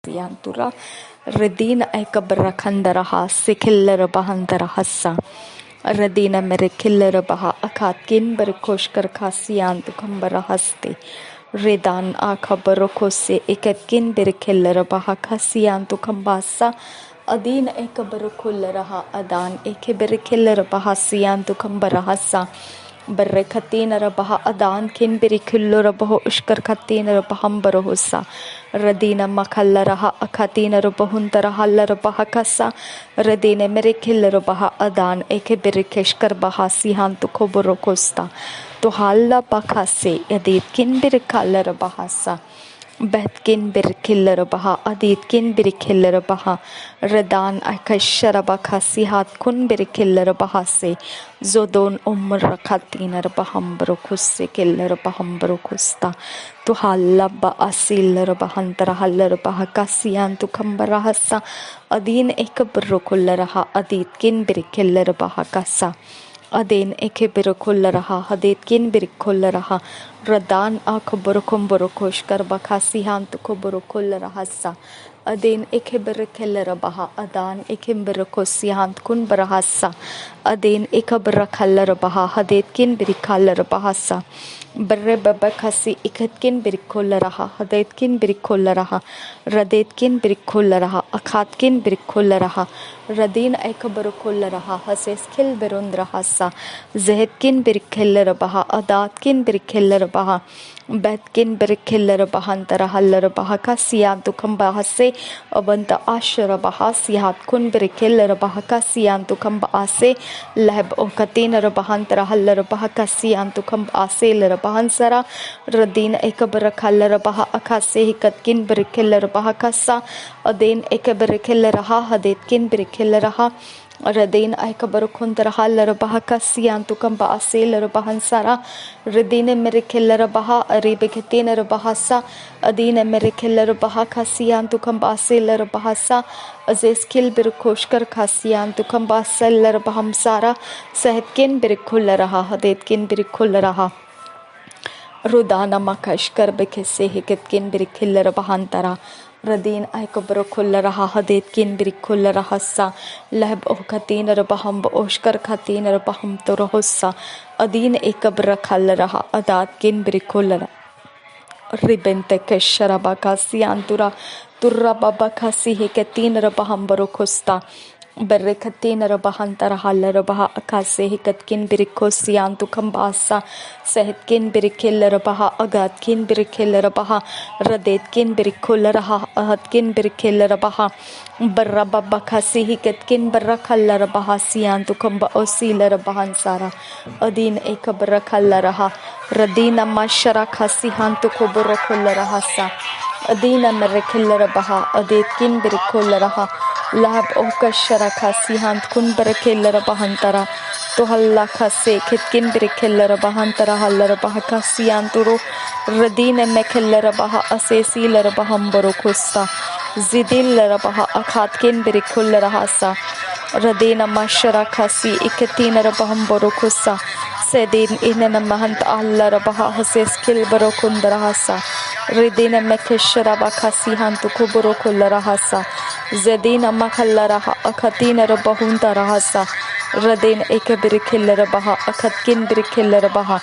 Yantura Redina Ekabra Kandaraha Sikiller Bahandarahasa Radina Merikiller Baha Akatkin Berkoshkar Kasian to Kambarahaste Redan Akabarokose Ekatkin Berikiller Baha Kasian to Kambasa Adin Ekabarukullaraha Adan Ekebirikiller Bahasian to Kambarahasa Berrekatina Rabaha Adan Kin Birikulura Baho Ushkar Katina Rabahambarohusa Radina Makallaraha Akatina Rabahuntara Hallarabaha Kasa Radine Merikiller Baha Adan Ekebirikeshkar Bahasihan to Koborokosta to Halla Bakase Edit Kin Birikallar Bahasa Betkin Birkiller Baha Aditkin Birkiller Baha Radan Akasharabaka Sihat Kun Birkiller Bahase Zodon Rakatina Bahambrokus Killer Bahambrokusta to Halaba Asil Bahantara Haller Bahakasian to Kambarahasa Adin Ekabrokullaraha Aditkin Birkiller Bahakasa Adin Ekebirkullaraha Haditkin Birkullaraha Radan Akaburukumborokoshkar Bakasihan to Kuburukullarahasa Adin Ekebirkillarabaha Adan Ekimbirkosihan Kun Barahasa Adin Ekabirakallarabaha Haditkin Birikallarabahasa Berrebabakasi Ikatkin Birikullaraha Haditkin Birikullaraha Radetkin Birikullaraha Akatkin Birikullaraha Radin Ekabarukullaraha Haseskil Berundrahasa Zehetkin Birikillarabaha Adatkin Birikillarabaha Betkin Birikiller Bahantara Hallar Bahaka Sian to Kambahase Abanta Ashara Bahasihat Kun Birikiller Bahaka Sian to Kambase Lab Okatina Bahantara Hallar Bahaka Sian to Kambase Larabahansara Radin Ekabarakalla Baha Akase Hikatkin Birikiller Bahakasa Adin Ekabirikilleraha Hadetkin Birikilleraha Radin Aikabarukuntaraha Larabaha Sian to Kambase Larabahansara Radine Merikiller Baha Aribikatina Bahasa Adina Merikiller Baha Kasian to Kambase Larabahasa Azeskil Birkoshkar Kasian to Kambase Larabahamsara Sahetkin Birikullaraha Hadetkin Birikullaraha Rudana Makashkar Bekese Hiketkin Birikiller Bahantara Radin Aikabarukullaraha Hadetkin Birikullaraha Lab Okatina Baham Oshkar Katina Baham Torohosa Adin Ekabrakallaraha Adatkin Birikullara Ribente Kesharabakasi Antura Turababakasi Hikatina Baham Barokosta Berrekatina Rabahantara Hallarabaha Akase Hikatkin Birikosian to Kambasa Sahetkin Birikillarabaha Agatkin Birikillarabaha Radetkin Birikullaraha Ahatkin Birikillarabaha Barababakasi Hikatkin Barakalarabaha Sian to Kamba Osilarabahansara Adin Ekabarakallaraha Radina Mashara Kasihan to Koborokullarahasa Adina Merekillarabaha Adetkin Birikullaraha Lab Okashara Kasihant Kun Berekiller Bahantara Tuhalla Kase Kitkin Birikiller Bahantara Hallar Bahakasianturu Radine Mekiller Baha Asesiler Bahambarokusta Zidiller Baha Akatkin Birikuller Hasa Radina Mashara Kasi Ikatina Bahambarokusa Sedin Inana Mahant Allah Baha Haseskil Barokundarahasa Redina Mekeshara Bakasihantu Kuburokullarahasa Zedina Makallaraha Akatina Rabahunta Rahasa Radin Ekabirikiller Baha Akatkin Birikiller Baha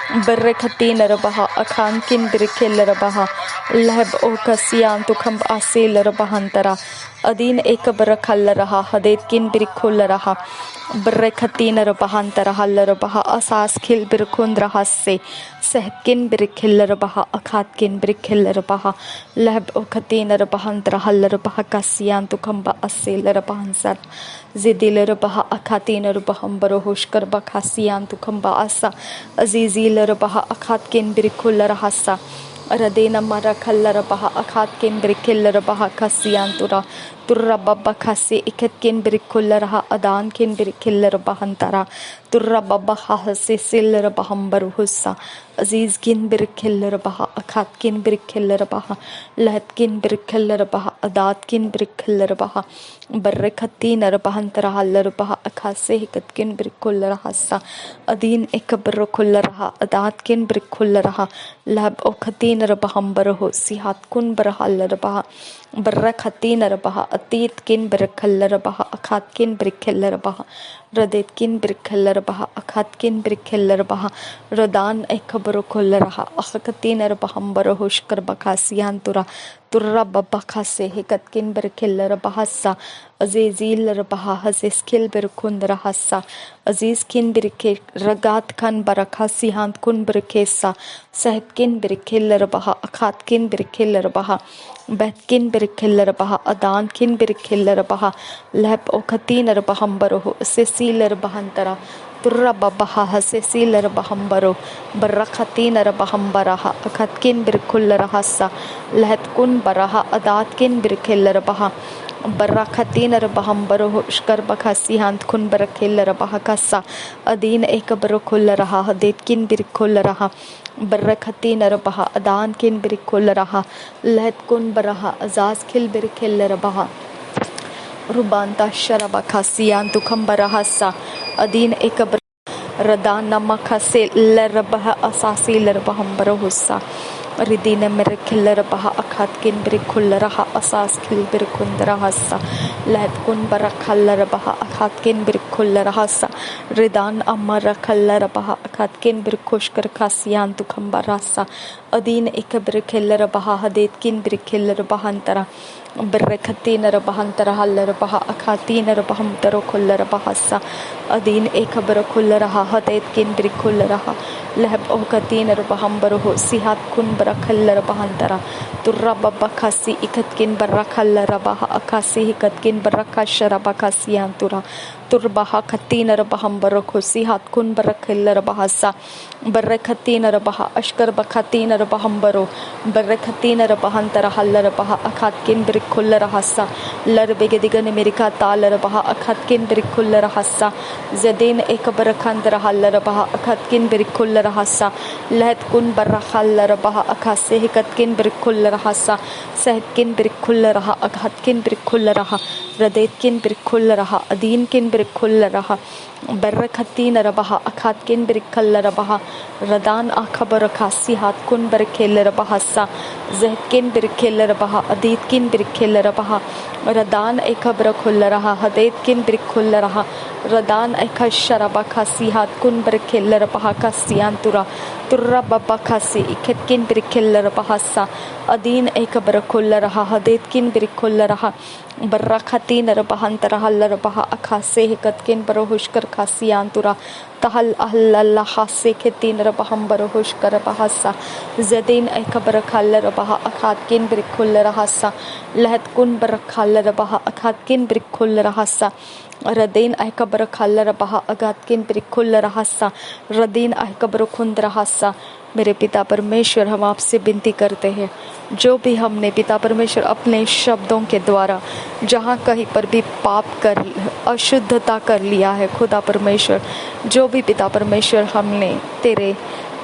Berrekatina Rabaha Akankin Birikiller Baha Lab Okasian to Kamp Asil Rabahantara Adin Ekabarakallaraha Hadetkin Birikullaraha Berrekatina Rabahantara Hallarabaha Asas Kil Birkundrahase Sehkin Birikiller Baha Akatkin Birikiller Baha Lab Okatina Rabahantara Hallarabaha Kasian to Kamba Asil Rabahansar Zidil Baha Akatina Rabahambaro Bakasian to Kamba Asa Azizil Rabaha Akatkin Birikullaraha Radena Marakalarabaha Akatkin Birikillarabaha Kasiantura Turababakasi Ikatkin Birikullaraha Adankin Birikillarabahantara Turababaha Sisilarabahambaruhusa Azizkin Birikillarabaha Akatkin Birikillarabaha Lahatkin Birikillarabaha Adatkin Birikillarabaha Barrekatina Rabahantara Hallarabaha Akase Hikatkin Birikullaraha Adin Ekabarukullaraha Adatkin Birikullaraha Lab Okatina Rabahambarahu Sihat Kun Barahallarabaha बर्रखतीन रबहा अतीत किन बरखल्लर बहा अखात किन ब्रिखल्लर बहा रदेत किन ब्रिखल्लर बहा अखात किन ब्रिखल्लर बहा रदान खबर खुल रहा अखतीन रबहम बरहुशकर बखासियान तुरा तुर्रा बबखा से हिकत किन बरखल्लर बहासा अजीजील रबहा हजिस किल बरखुंद रहसा अजीज किन बिरखे रगात खन बरखा सिहांत कुन बरखेसा सहत किन बिरखल्लर बहा अखात किन बिरखल्लर बहा बहकिन बिरखल्लर बहा अदान किन बिरखल्लर बहा लहब ओखतीन बहम्बरो सेसीलर बहंतरा तुर्रा बबहा हसेसीलर बहम्बरो बर्रखतीन बहम्बरहा अखतकिन बिरखुल्लर हसा लहत कुन बरहा अदात किन बिरखल्लर बहा बर्रखतीन बहम्बरो उश्कर बखसिहांत कुन बरखल्लर बहा कसा अदीन एक बरखुल रहा हदेत किन बिरखुल रहा बर्रखतीन बहा अदान किन बिरखुल रहा लहत कुन बरहा अजाज खिल बिरखल्लर बहा रुबांता शरबा खासियान तुखम बरहसा अदीन एक रदा नमक से लरबह असासी लरबहम बरहुस्सा रिदीन मेरे खिल्लर बहा अखात किन बिरखुल रहा असास खिल बिरखुंद रहसा लहत कुन बरखल्लर बहा अखात किन बिरखुल रहसा रिदान अमर खल्लर बहा अखात किन बिरखुशकर खासियान तुखम बरहसा अदीन एक बिरखिल्लर बहा हदेत किन बिरखिल्लर बहंतरा बर्रखतीन बहंतर हल्लर बहा अखातीन बहम तरो खुल्लर बहसा अदीन एक बरखुल रहा हदेत किन बिरखुल रहा लहब ओकतीन बहम बरहो सिहात कुन बरखल्लर बहंतरा तुर्रा बबखसी इकत किन बरखल्लर बहा अखासी हिकत किन बरखा शरबा खासियान तुरा तुरबहा खतीन बहम बरखो सिहात कुन बरखल्लर बहसा बर्रखतीन बहा अश्कर बखतीन बहम बरो बर्रखतीन बहंतर हल्लर बहा अखात किन बिरखुल रहसा लर बेगदिगन मेरिका तालर बहा अखात किन बिरखुल रहसा जदीन एक बरखंदर हल्लर बहा अखात किन बिरखुल रहसा लहत कुन बरखल्लर बहा अखा से हिकत किन बिरखुल रहसा सहत किन बिरखुल रहा अखात किन बिरखुल रहा रदेत किन बिरखुल रहा अदीन किन बिरखुल रहा बर्रखतीन बहा अखात किन बिरखल बहा रदान आखबर खासी हाथ कुन बरखेल बहासा जहत किन बिरखेल बहा अदीत किन बिरखेल बहा रदान एक बरखुल रहा हदेत किन बिरखुल रहा रदान एक शरबा खासी हाथ कुन बरखेल बहा कासियान तुरा तुर्रा बब्बा खासी इखत किन बिरखेल बहासा अदीन एक बरखुल रहा हदेत किन बिरखुल रहा बर्रा खतीन बहंतर हल्लर बहा अखा से हिकत किन बरहुशकर खासियान तुरा तहल अल्लाह से खतीन बहम बरहुशकर बहासा जदीन एक बरखल्लर बहा अखात किन बिरखुल रहसा लहत कुन बरखल्लर बहा अखात किन बिरखुल रहसा रदीन अहकबर खल्लर बहा अगात किन बिरखुल रहसा रदीन अहकबर खुंद रहसा मेरे पिता परमेश्वर हम आपसे विनती करते हैं जो भी हमने पिता परमेश्वर अपने शब्दों के द्वारा जहाँ कहीं पर भी पाप कर अशुद्धता कर लिया है खुदा परमेश्वर जो भी पिता परमेश्वर हमने तेरे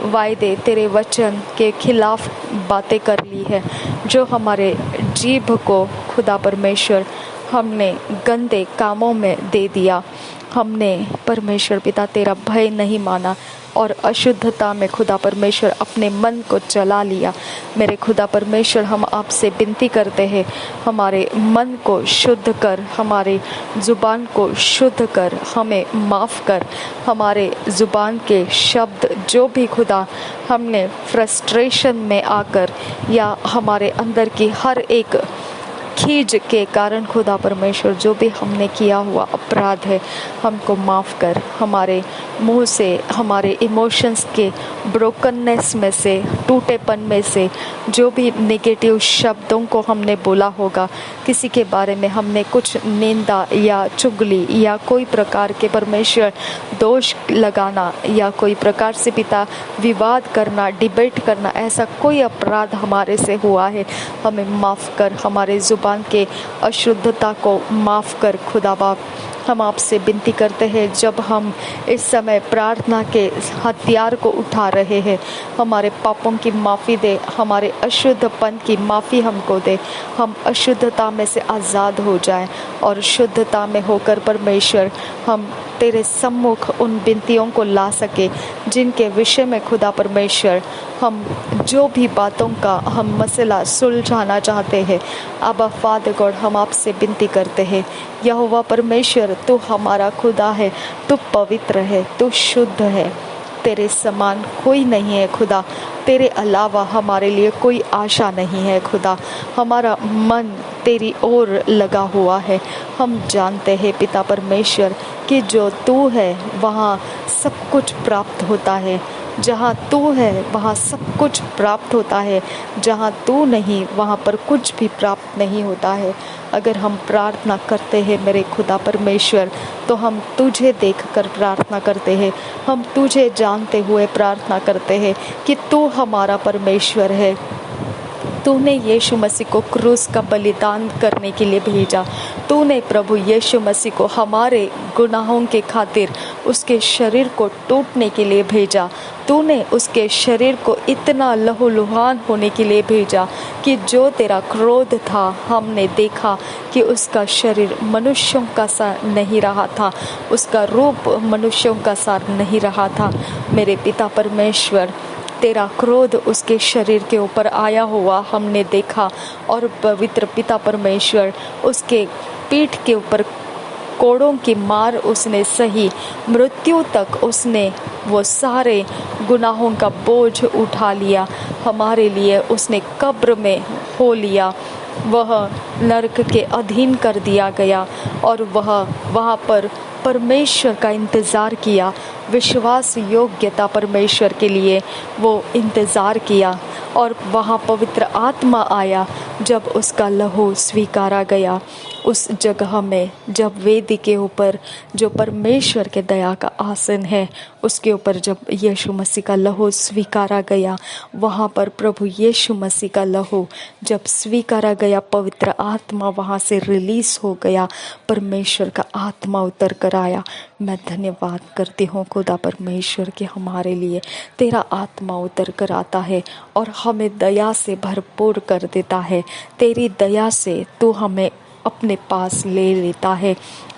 वायदे तेरे वचन के खिलाफ बातें कर ली है जो हमारे जीभ को खुदा परमेश्वर हमने गंदे कामों में दे दिया हमने परमेश्वर पिता तेरा भय नहीं माना और अशुद्धता में खुदा परमेश्वर अपने मन को चला लिया मेरे खुदा परमेश्वर हम आपसे विनती करते हैं हमारे मन को शुद्ध कर हमारे ज़ुबान को शुद्ध कर हमें माफ़ कर हमारे ज़ुबान के शब्द जो भी खुदा हमने फ्रस्ट्रेशन में आकर या हमारे अंदर की हर एक खीज के कारण खुदा परमेश्वर जो भी हमने किया हुआ अपराध है हमको माफ़ कर हमारे मुंह से हमारे इमोशंस के ब्रोकननेस में से टूटेपन में से जो भी नेगेटिव शब्दों को हमने बोला होगा किसी के बारे में हमने कुछ निंदा या चुगली या कोई प्रकार के परमेश्वर दोष लगाना या कोई प्रकार से पिता विवाद करना डिबेट करना ऐसा कोई अपराध हमारे से हुआ है हमें माफ़ कर हमारे ज़ुबान के अशुद्धता को माफ़ कर खुदा बाप हम आपसे विनती करते हैं, जब हम इस समय प्रार्थना के हथियार को उठा रहे हैं, हमारे पापों की माफ़ी दे, हमारे अशुद्धपन की माफ़ी हमको दे। हम अशुद्धता में से आज़ाद हो जाएं और शुद्धता में होकर परमेश्वर हम तेरे सम्मुख उन विनतियों को ला सके जिनके विषय में खुदा परमेश्वर हम जो भी बातों का हम मसला सुलझाना चाहते हैं। अब फादर गॉड, हम आपसे विनती करते हैं, यहोवा परमेश्वर, तू हमारा खुदा है, तू पवित्र है, तू शुद्ध है, तेरे समान कोई नहीं है खुदा। तेरे अलावा हमारे लिए कोई आशा नहीं है खुदा। हमारा मन तेरी ओर लगा हुआ है। हम जानते हैं पिता परमेश्वर कि जो तू है वहाँ सब कुछ प्राप्त होता है। जहाँ तू है वहाँ सब कुछ प्राप्त होता है, जहाँ तू नहीं वहाँ पर कुछ भी प्राप्त नहीं होता है। अगर हम प्रार्थना करते हैं मेरे खुदा परमेश्वर, तो हम तुझे देखकर प्रार्थना करते हैं, हम तुझे जानते हुए प्रार्थना करते हैं कि तू हमारा परमेश्वर है। तूने यीशु मसीह को क्रूस का बलिदान करने के लिए भेजा। तूने प्रभु यीशु मसीह को हमारे गुनाहों के खातिर उसके शरीर को टूटने के लिए भेजा। तूने उसके शरीर को इतना लहूलुहान होने के लिए भेजा कि जो तेरा क्रोध था, हमने देखा कि उसका शरीर मनुष्यों का सा नहीं रहा था, उसका रूप मनुष्यों का सा नहीं रहा था। मेरे पिता परमेश्वर, तेरा क्रोध उसके शरीर के ऊपर आया हुआ हमने देखा, और पवित्र पिता परमेश्वर उसके पीठ के ऊपर कोड़ों की मार उसने सही, मृत्यु तक उसने वो सारे गुनाहों का बोझ उठा लिया हमारे लिए। उसने कब्र में हो लिया, वह नरक के अधीन कर दिया गया और वह वहाँ पर परमेश्वर का इंतज़ार किया, विश्वास योग्यता परमेश्वर के लिए वो इंतज़ार किया। और वहाँ पवित्र आत्मा आया जब उसका लहू स्वीकारा गया उस जगह में, जब वेदी के ऊपर जो परमेश्वर के दया का आसन है उसके ऊपर जब यीशु मसीह का लहू स्वीकारा गया, वहाँ पर प्रभु यीशु मसीह का लहू जब स्वीकारा गया, पवित्र आत्मा वहाँ से रिलीज हो गया, परमेश्वर का आत्मा उतर कर आया। मैं धन्यवाद करती हूँ खुदा परमेश्वर कि हमारे लिए तेरा आत्मा उतर कर आता है और हमें दया से भरपूर कर देता है। तेरी दया से तू हमें अपने पास ले लेता है।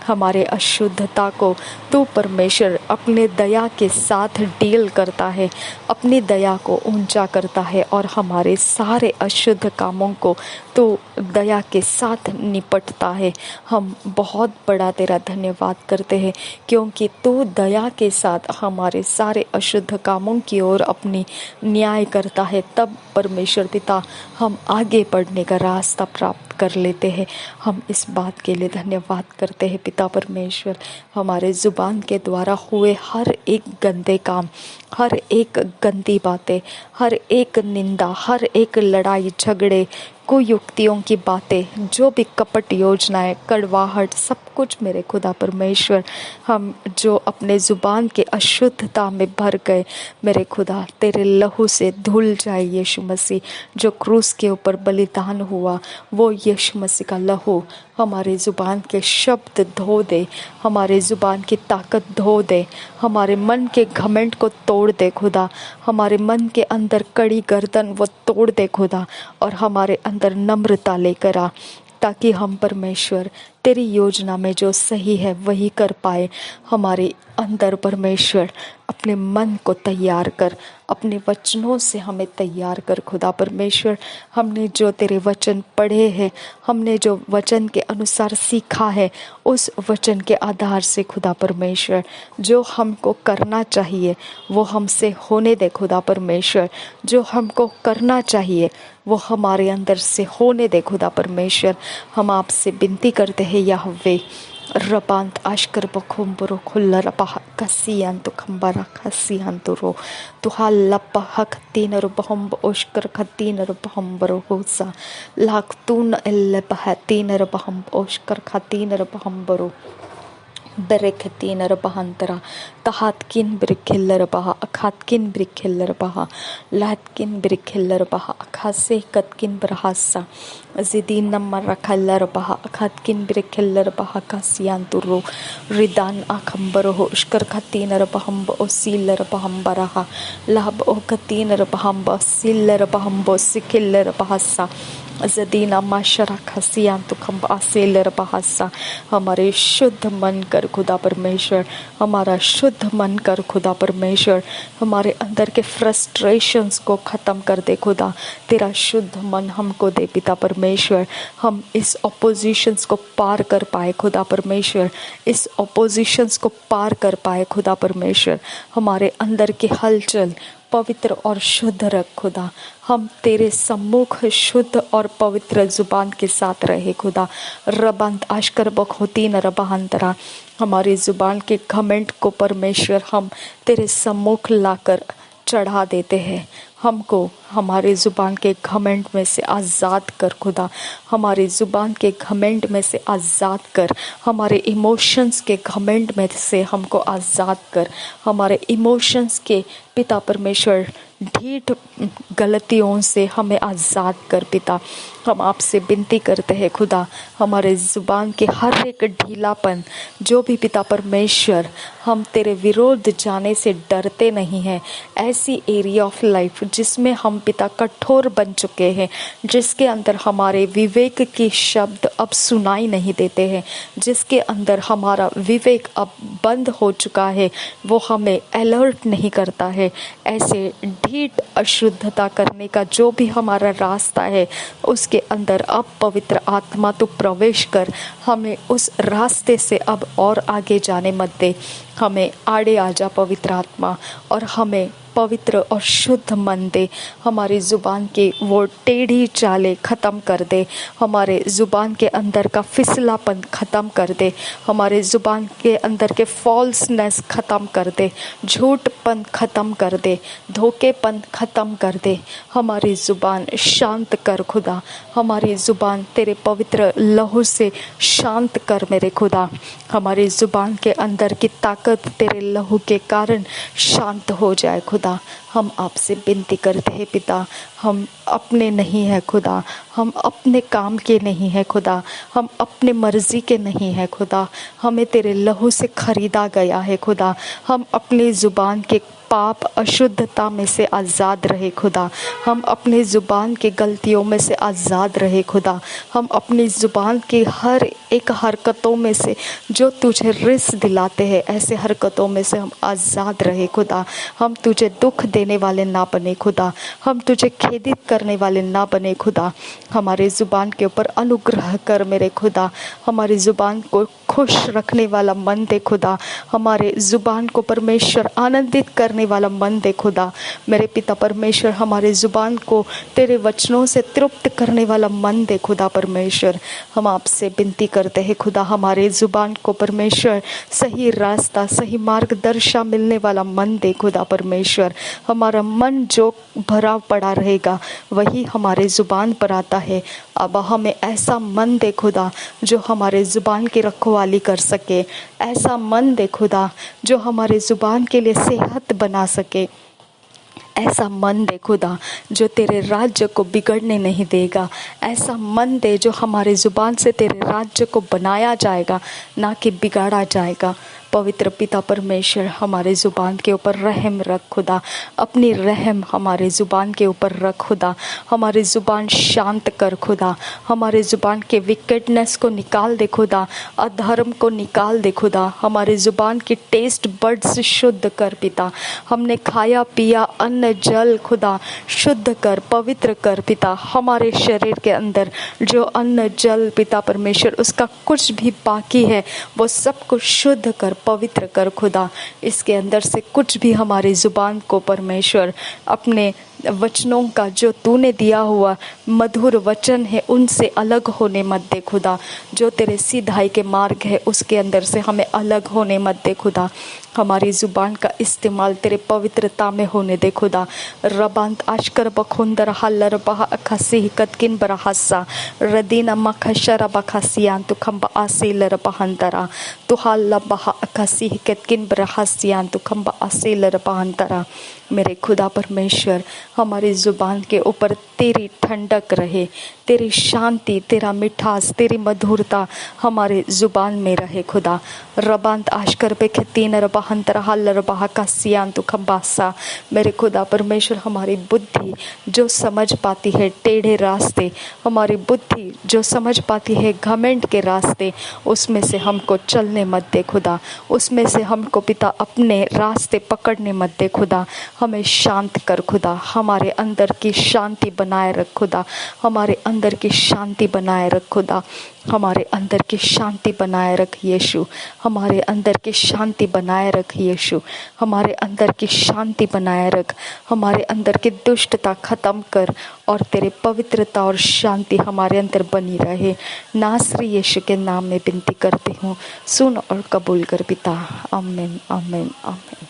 हमारे अशुद्धता को तू परमेश्वर अपने दया के साथ डील करता है, अपनी दया को ऊंचा करता है और हमारे सारे अशुद्ध कामों को तू दया के साथ निपटता है। हम बहुत बड़ा तेरा धन्यवाद करते हैं क्योंकि तू दया के साथ हमारे सारे अशुद्ध कामों की ओर अपनी न्याय करता है। तब परमेश्वर पिता हम आगे बढ़ने का रास्ता प्राप्त कर लेते हैं। हम इस बात के लिए धन्यवाद करते हैं पिता परमेश्वर। हमारे ज़ुबान के द्वारा हुए हर एक गंदे काम, हर एक गंदी बातें, हर एक निंदा, हर एक लड़ाई झगड़े, कुयुक्तियों की बातें, जो भी कपट योजनाएं, कड़वाहट, सब कुछ मेरे खुदा परमेश्वर, हम जो अपने ज़ुबान के अशुद्धता में भर गए, मेरे खुदा तेरे लहू से धुल जाए। यीशु मसीह जो क्रूस के ऊपर बलिदान हुआ, वो यीशु मसीह का लहू हमारे ज़ुबान के शब्द धो दे, हमारे ज़ुबान की ताकत धो दे, हमारे मन के घमंड को तोड़ दे खुदा, हमारे मन के अंदर कड़ी गर्दन वो तोड़ दे खुदा, और हमारे अंदर नम्रता लेकर आ, ताकि हम परमेश्वर तेरी योजना में जो सही है वही कर पाए। हमारे अंदर परमेश्वर अपने मन को तैयार कर, अपने वचनों से हमें तैयार कर खुदा परमेश्वर। हमने जो तेरे वचन पढ़े हैं, हमने जो वचन के अनुसार सीखा है, उस वचन के आधार से खुदा परमेश्वर जो हमको करना चाहिए वो हमसे होने दे खुदा परमेश्वर। जो हमको करना चाहिए वो हमारे अंदर से होने दे खुदा परमेश्वर। हम आपसे विनती करते हैं याहवे रबांत आश्कर बखुम्बरो खुल्लर पह कसियान तो खंबरा कसियान तो रो तुहाल लप हक तीन रबहम ओश्कर खतीन रबहम्बरो होसा लाख तून एल्ले बह तीन रबहम ओश्कर खतीन रबहम्बरो Bereketinerabahantara, Tahatkin Brikhillerabaha, Akhatkin Brikhillerabaha, Latkin Brikhillerabaha, Akhase Katkin Brahasa, Zidinam Marakallerabaha, Akhatkin Brikhillerabaha, Kasianturu, Ridan Akambaraho, Shkarkatinerabahamba, Osilerabahambaraha, Lab Okatinarabahamba, Silerabahamba, Sikillerabahasa, ज़दीना माशरा खसियान तो खम्ब आसेलर बहासा हमारे शुद्ध मन कर खुदा परमेश्वर, हमारा शुद्ध मन कर खुदा परमेश्वर, हमारे अंदर के फ्रस्ट्रेशंस को ख़त्म कर दे खुदा। तेरा शुद्ध मन हमको दे पिता परमेश्वर, हम इस ऑपोजिशंस को पार कर पाए खुदा परमेश्वर, इस ऑपोजिशंस को पार कर पाए खुदा परमेश्वर। हमारे अंदर की हलचल पवित्र और शुद्ध रख खुदा। हम तेरे सम्मुख शुद्ध और पवित्र जुबान के साथ रहे खुदा। रबंत आशकर बखोती न रबहंतरा, हमारी जुबान के घमंड को परमेश्वर हम तेरे सम्मुख लाकर चढ़ा देते हैं। हमको हमारे ज़ुबान के घमंड में से आज़ाद कर खुदा, हमारी ज़ुबान के घमंड में से आज़ाद कर, हमारे इमोशंस के घमंड में से हमको आज़ाद कर, हमारे इमोशंस के पिता परमेश्वर ढीठ गलतियों से हमें आज़ाद कर पिता। हम आपसे विनती करते हैं खुदा, हमारे ज़ुबान के हर एक ढीलापन जो भी पिता परमेश्वर हम तेरे विरोध जाने से डरते नहीं हैं, ऐसी एरिया ऑफ लाइफ जिसमें हम पिता कठोर बन चुके हैं, जिसके अंदर हमारे विवेक की शब्द अब सुनाई नहीं देते हैं, जिसके अंदर हमारा विवेक अब बंद हो चुका है, वो हमें अलर्ट नहीं करता है, ऐसे ढीठ अशुद्धता करने का जो भी हमारा रास्ता है उसके अंदर अब पवित्र आत्मा तो प्रवेश कर हमें उस रास्ते से अब और आगे जाने मत दे। हमें आड़े आ जा पवित्र आत्मा और हमें पवित्र और शुद्ध मन दे। हमारी ज़ुबान के वो टेढ़ी चालें ख़त्म कर दे, हमारे ज़ुबान के अंदर का फिसलापन ख़त्म कर दे, हमारे ज़ुबान के अंदर के फॉल्सनेस ख़त्म कर दे, झूठपन ख़त्म कर दे, धोखेपन ख़त्म कर दे। हमारी ज़ुबान शांत कर खुदा, हमारी ज़ुबान तेरे पवित्र लहू से शांत कर मेरे खुदा। हमारी ज़ुबान के अंदर की ताकत तेरे लहू के कारण शांत हो जाए खुदा। हम आपसे विनती करते हैं पिता, हम अपने नहीं हैं खुदा, हम अपने काम के नहीं हैं खुदा, हम अपने मर्जी के नहीं हैं खुदा, हमें तेरे लहू से खरीदा गया है खुदा। हम अपनी ज़ुबान के पाप अशुद्धता में से आज़ाद रहे खुदा, हम अपनी ज़ुबान की गलतियों में से आज़ाद रहे खुदा, हम अपनी ज़ुबान की हर एक हरकतों में से जो तुझे रिस दिलाते हैं ऐसे हरकतों में से हम आज़ाद रहे खुदा। हम तुझे दुख देने वाले ना बने खुदा, हम तुझे खेदित करने वाले ना बने खुदा। हमारे ज़ुबान के ऊपर अनुग्रह कर मेरे खुदा, हमारी ज़ुबान को खुश रखने वाला मन दे खुदा, हमारे ज़ुबान को परमेश्वर आनंदित करने वाला मन दे खुदा। मेरे पिता परमेश्वर हमारे ज़ुबान को तेरे वचनों से तृप्त करने वाला मन दे खुदा परमेश्वर। हम आपसे विनती करते हैं खुदा, हमारे ज़ुबान को परमेश्वर सही रास्ता सही मार्गदर्शन मिलने वाला मन दे खुदा परमेश्वर। हमारा मन जो भरा पड़ा रहेगा वही हमारे ज़ुबान पर आता है। अब हमें ऐसा मन दे खुदा जो हमारे ज़ुबान की रखवाली कर सके, ऐसा मन दे खुदा जो हमारे ज़ुबान के लिए सेहत बना सके, ऐसा मन दे खुदा जो तेरे राज्य को बिगड़ने नहीं देगा, ऐसा मन दे जो हमारे ज़ुबान से तेरे राज्य को बनाया जाएगा ना कि बिगाड़ा जाएगा। पवित्र पिता परमेश्वर हमारे ज़ुबान के ऊपर रहम रख खुदा, अपनी रहम हमारे ज़ुबान के ऊपर रख खुदा, हमारी ज़ुबान शांत कर खुदा, हमारे ज़ुबान के विकेटनेस को निकाल दे खुदा, अधर्म को निकाल दे खुदा, हमारे ज़ुबान की टेस्ट बड्स शुद्ध कर पिता। हमने खाया पिया अन्न जल खुदा शुद्ध कर पवित्र कर पिता। हमारे शरीर के अंदर जो अन्न जल पिता परमेश्वर उसका कुछ भी बाकी है वो सब कुछ शुद्ध कर पवित्र कर खुदा। इसके अंदर से कुछ भी हमारी ज़ुबान को परमेश्वर अपने वचनों का जो तूने दिया हुआ मधुर वचन है उनसे अलग होने मत दे खुदा। जो तेरे सीधाई के मार्ग है उसके अंदर से हमें अलग होने मत दे खुदा। हमारी ज़ुबान का इस्तेमाल तेरे पवित्रता में होने दे खुदा। रबांत आशकर बखुंदर हल्लर बहा अखसी कतकिन बरहसा रदीना मखशर बखसियान तु खंब आसीलर बहंतरा तु हल्ला बहा अखसी कतकिन बरहसियान तु खंब आसीलर बहंतरा। मेरे खुदा परमेश्वर, हमारी ज़ुबान के ऊपर तेरी ठंडक रहे, तेरी शांति, तेरा मिठास, तेरी मधुरता हमारे ज़ुबान में रहे खुदा। रबांत आशकर पे खतीन रबहंतर हल्लर बहा कसियान तु खंबासा। मेरे खुदा परमेश्वर, हमारी बुद्धि जो समझ पाती है टेढ़े रास्ते, हमारी बुद्धि जो समझ पाती है घमंड के रास्ते, उसमें से हमको चलने मत दे खुदा। उसमें से हमको पिता अपने रास्ते पकड़ने मत दे खुदा। हमें शांत कर खुदा। हमारे अंदर की शांति बनाए रख खुदा। हमारे अंदर की शांति बनाए रख खुदा। हमारे अंदर की शांति बनाए रख यीशु। हमारे अंदर की शांति बनाए रख यीशु। हमारे अंदर की शांति बनाए रख। हमारे अंदर की दुष्टता खत्म कर और तेरे पवित्रता और शांति हमारे अंदर बनी रहे। नासरी यीशु के नाम में विनती करती हूँ, सुन और कबूल कर पिता। आमीन, आमीन, आमीन।